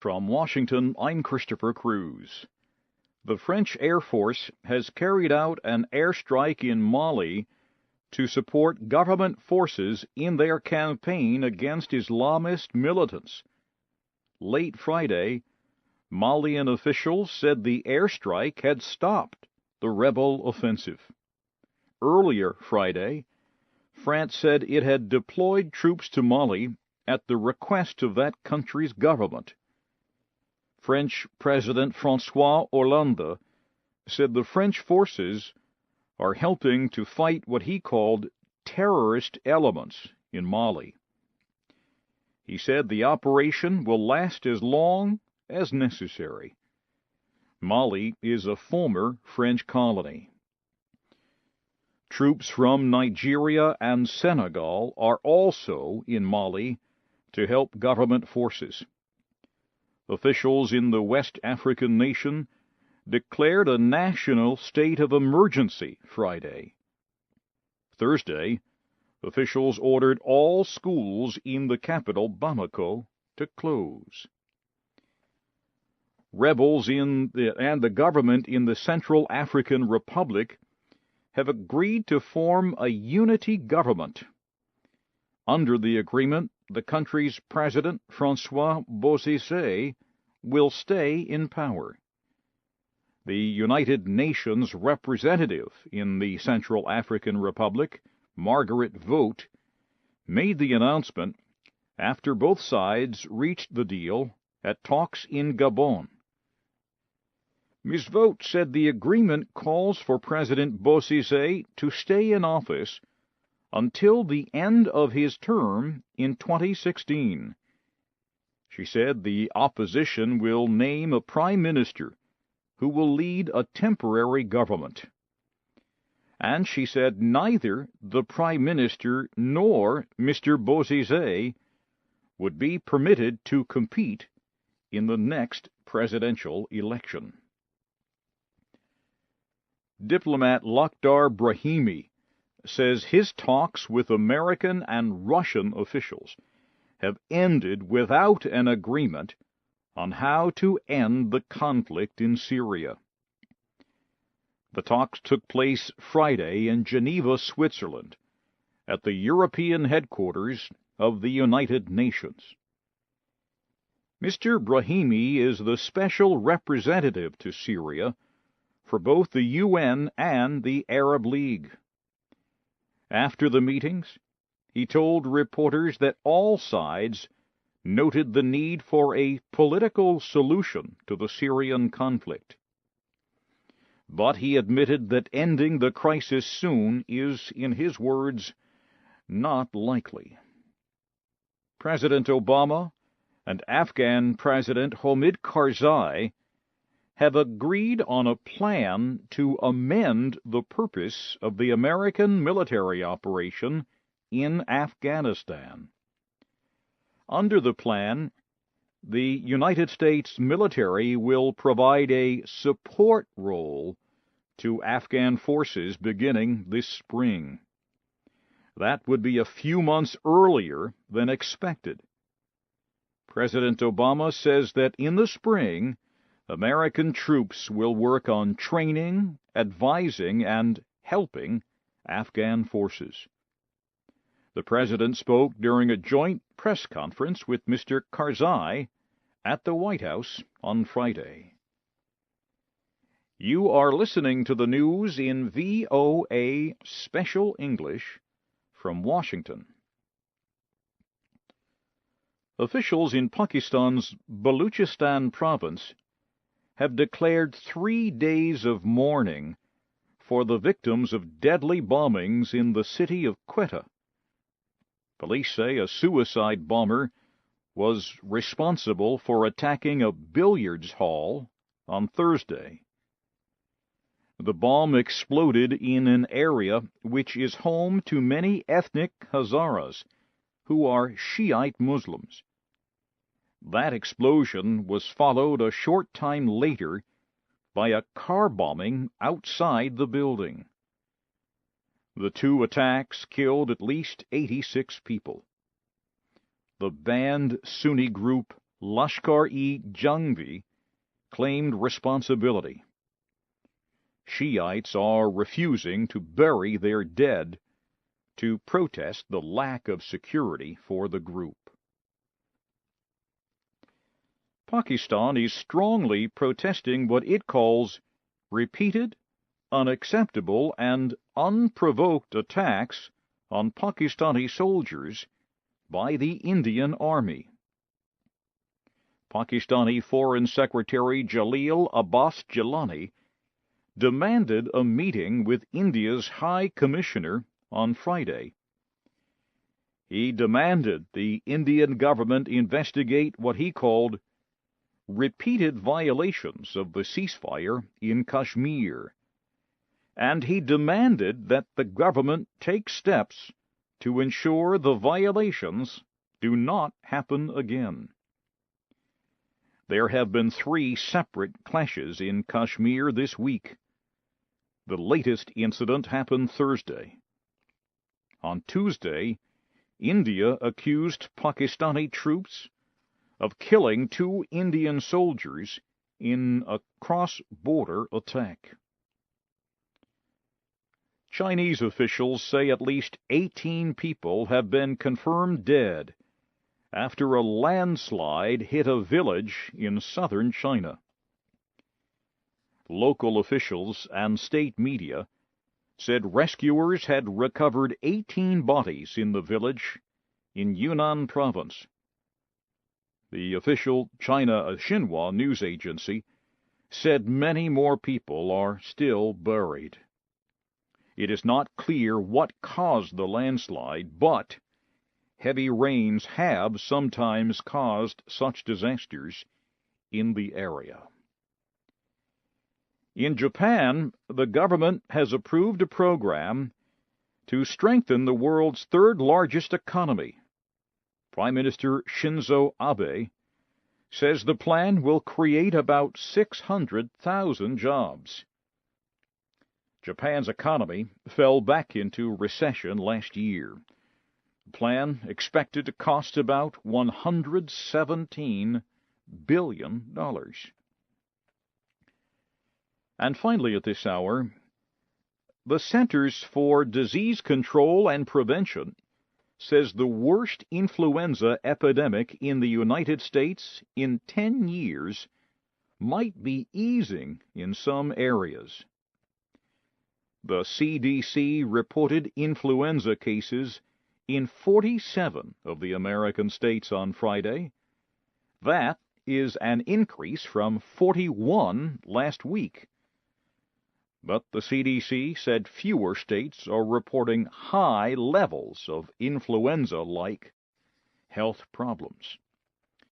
From Washington, I'm Christopher Cruz. The French Air Force has carried out an airstrike in Mali to support government forces in their campaign against Islamist militants. Late Friday, Malian officials said the airstrike had stopped the rebel offensive. Earlier Friday, France said it had deployed troops to Mali at the request of that country's government. French President François Hollande said the French forces are helping to fight what he called terrorist elements in Mali. He said the operation will last as long as necessary. Mali is a former French colony. Troops from Nigeria and Senegal are also in Mali to help government forces. Officials in the West African nation declared a national state of emergency Friday. Thursday, officials ordered all schools in the capital, Bamako, to close. Rebels and the government in the Central African Republic have agreed to form a unity government. Under the agreement, the country's President François Hollande will stay in power. The United Nations representative in the Central African Republic, Margaret Vogt, made the announcement after both sides reached the deal at talks in Gabon. Ms. Vogt said the agreement calls for President Hollande to stay in office until the end of his term in 2016. She said the opposition will name a prime minister who will lead a temporary government. And she said neither the prime minister nor Mr. Hollande would be permitted to compete in the next presidential election. Diplomat Lakhdar Brahimi says his talks with American and Russian officials have ended without an agreement on how to end the conflict in Syria. The talks took place Friday in Geneva, Switzerland, at the European headquarters of the United Nations. Mr. Brahimi is the special representative to Syria for both the UN and the Arab League. After the meetings, he told reporters that all sides noted the need for a political solution to the Syrian conflict. But he admitted that ending the crisis soon is, in his words, not likely. President Obama and Afghan President Hamid Karzai have agreed on a plan to amend the purpose of the American military operation in Afghanistan. Under the plan, the United States military will provide a support role to Afghan forces beginning this spring. That would be a few months earlier than expected. President Obama says that in the spring, American troops will work on training, advising, and helping Afghan forces. The President spoke during a joint press conference with Mr. Karzai at the White House on Friday. You are listening to the news in VOA Special English from Washington. Officials in Pakistan's Baluchistan province have declared 3 days of mourning for the victims of deadly bombings in the city of Quetta. Police say a suicide bomber was responsible for attacking a billiards hall on Thursday. The bomb exploded in an area which is home to many ethnic Hazaras, who are Shiite Muslims. That explosion was followed a short time later by a car bombing outside the building. The two attacks killed at least 86 people. The banned Sunni group Lashkar-e-Jhangvi claimed responsibility. Shiites are refusing to bury their dead to protest the lack of security for the group. Pakistan is strongly protesting what it calls repeated, unacceptable, and unprovoked attacks on Pakistani soldiers by the Indian Army. Pakistani Foreign Secretary Jalil Abbas Jilani demanded a meeting with India's High Commissioner on Friday. He demanded the Indian government investigate what he called repeated violations of the ceasefire in Kashmir, and he demanded that the government take steps to ensure the violations do not happen again. There have been 3 separate clashes in Kashmir this week. The latest incident happened Thursday. On Tuesday, India accused Pakistani troops of killing 2 Indian soldiers in a cross-border attack. Chinese officials say at least 18 people have been confirmed dead after a landslide hit a village in southern China. Local officials and state media said rescuers had recovered 18 bodies in the village in Yunnan province. The official China Xinhua news agency said many more people are still buried. It is not clear what caused the landslide, but heavy rains have sometimes caused such disasters in the area. In Japan, the government has approved a program to strengthen the world's 3rd largest economy. Prime Minister Shinzo Abe says the plan will create about 600,000 jobs. Japan's economy fell back into recession last year. The plan expected to cost about $117 billion. And finally at this hour, the Centers for Disease Control and Prevention says the worst influenza epidemic in the United States in 10 years might be easing in some areas. The CDC reported influenza cases in 47 of the American states on Friday. That is an increase from 41 last week. But the CDC said fewer states are reporting high levels of influenza-like health problems.